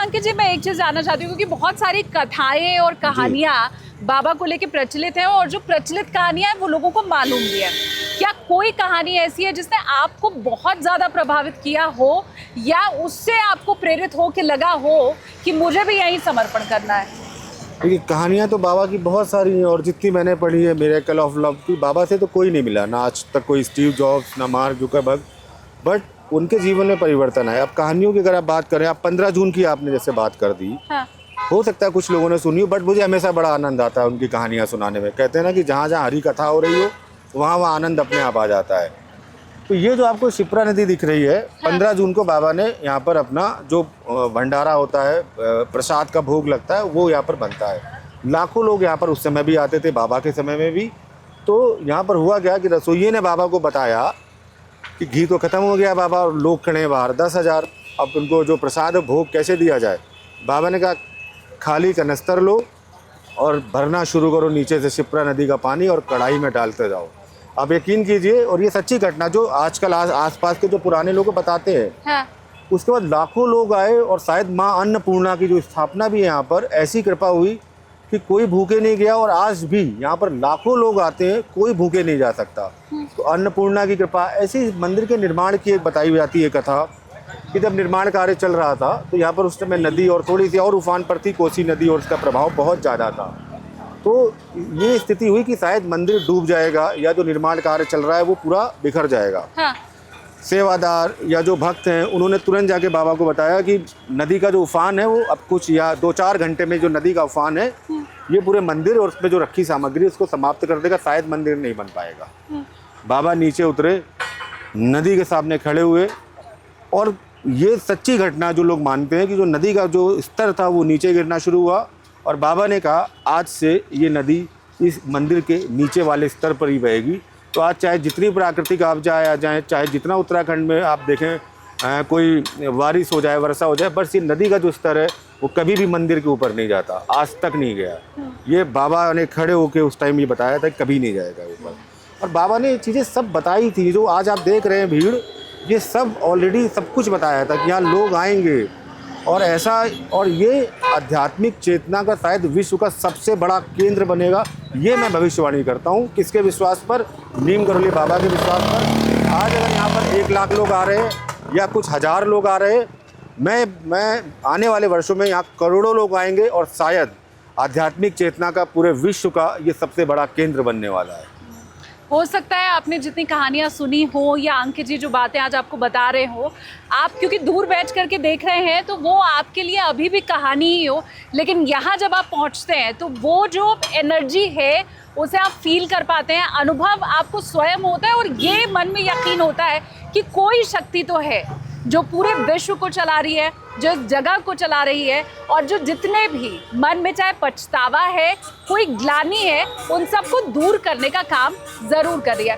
अंकित जी, मैं एक चीज़ जानना चाहती हूँ, क्योंकि बहुत सारी कथाएं और कहानियाँ बाबा को लेके प्रचलित हैं, और जो प्रचलित कहानियाँ हैं वो लोगों को मालूम भी है। क्या कोई कहानी ऐसी है जिसने आपको बहुत ज़्यादा प्रभावित किया हो, या उससे आपको प्रेरित हो के लगा हो कि मुझे भी यही समर्पण करना है? देखिए, कहानियाँ तो बाबा की बहुत सारी हैं, और जितनी मैंने पढ़ी है मिरेकल ऑफ लव की, बाबा से तो कोई नहीं मिला, ना आज तक कोई स्टीव जॉब्स, ना मार्क जुकरबर्ग, बट उनके जीवन में परिवर्तन है। अब कहानियों की अगर आप बात करें, आप 15 जून की आपने जैसे बात कर दी, हाँ। हो सकता है कुछ लोगों ने सुनी हो, बट मुझे हमेशा बड़ा आनंद आता है उनकी कहानियाँ सुनाने में। कहते हैं ना कि जहाँ जहाँ हरी कथा हो रही हो, वहाँ वहाँ आनंद अपने आप आ जाता है। तो ये जो आपको शिप्रा नदी दिख रही है, 15 जून को बाबा ने यहाँ पर अपना जो भंडारा होता है, प्रसाद का भोग लगता है, वो यहाँ पर बनता है। लाखों लोग यहाँ पर उस समय भी आते थे, बाबा के समय में भी। तो यहाँ पर हुआ क्या कि रसोइये ने बाबा को बताया कि घी तो ख़त्म हो गया बाबा, और लोग खड़े हैं बाहर 10,000, अब उनको जो प्रसाद भोग कैसे दिया जाए। बाबा ने कहा, खाली कनस्तर लो और भरना शुरू करो नीचे से शिप्रा नदी का पानी, और कढ़ाई में डालते जाओ। आप यकीन कीजिए, और ये सच्ची घटना जो आजकल आसपास के जो पुराने लोग बताते हैं। हाँ। उसके बाद लाखों लोग आए, और शायद माँ अन्नपूर्णा की जो स्थापना भी है यहाँ पर, ऐसी कृपा हुई कि कोई भूखे नहीं गया। और आज भी यहाँ पर लाखों लोग आते हैं, कोई भूखे नहीं जा सकता। तो अन्नपूर्णा की कृपा। ऐसी मंदिर के निर्माण की एक बताई जाती है कथा कि जब निर्माण कार्य चल रहा था, तो यहाँ पर उस समय नदी और थोड़ी सी और उफान पर थी, कोसी नदी, और उसका प्रभाव बहुत ज़्यादा था। तो ये स्थिति हुई कि शायद मंदिर डूब जाएगा, या जो निर्माण कार्य चल रहा है वो पूरा बिखर जाएगा। हाँ। सेवादार या जो भक्त हैं, उन्होंने तुरंत जाके बाबा को बताया कि नदी का जो उफान है वो अब कुछ या 2-4 घंटे में जो नदी का उफान है, ये पूरे मंदिर और उसमें जो रखी सामग्री उसको समाप्त कर देगा, शायद मंदिर नहीं बन पाएगा। बाबा नीचे उतरे, नदी के सामने खड़े हुए, और ये सच्ची घटना जो लोग मानते हैं कि जो नदी का जो स्तर था वो नीचे गिरना शुरू हुआ, और बाबा ने कहा आज से ये नदी इस मंदिर के नीचे वाले स्तर पर ही बहेगी। तो आज चाहे जितनी प्राकृतिक आपदा आ जाए, चाहे जितना उत्तराखंड में आप देखें कोई बारिश हो जाए, वर्षा हो जाए, बस ये नदी का जो स्तर है वो कभी भी मंदिर के ऊपर नहीं जाता, आज तक नहीं गया। ये बाबा ने खड़े होकर उस टाइम ये बताया था, कभी नहीं जाएगा ऊपर। और बाबा ने ये चीज़ें सब बताई थी, जो आज आप देख रहे हैं भीड़, ये सब ऑलरेडी सब कुछ बताया था कि यहाँ लोग आएंगे और ऐसा, और ये आध्यात्मिक चेतना का शायद विश्व का सबसे बड़ा केंद्र बनेगा। ये मैं भविष्यवाणी करता हूँ। किसके विश्वास पर? नीम करोली बाबा के विश्वास पर। आज अगर यहाँ पर 1 लाख लोग आ रहे हैं या कुछ हज़ार लोग आ रहे हैं, मैं आने वाले वर्षों में यहाँ करोड़ों लोग आएंगे, और शायद आध्यात्मिक चेतना का पूरे विश्व का ये सबसे बड़ा केंद्र बनने वाला है। हो सकता है आपने जितनी कहानियां सुनी हो, या अंकित जी जो बातें आज आपको बता रहे हो, आप क्योंकि दूर बैठ करके देख रहे हैं, तो वो आपके लिए अभी भी कहानी ही हो, लेकिन यहाँ जब आप पहुँचते हैं तो वो जो एनर्जी है उसे आप फील कर पाते हैं, अनुभव आपको स्वयं होता है, और ये मन में यकीन होता है कि कोई शक्ति तो है जो पूरे विश्व को चला रही है, जो इस जगह को चला रही है, और जो जितने भी मन में चाहे पछतावा है, कोई ग्लानि है, उन सबको दूर करने का काम ज़रूर कर रही है।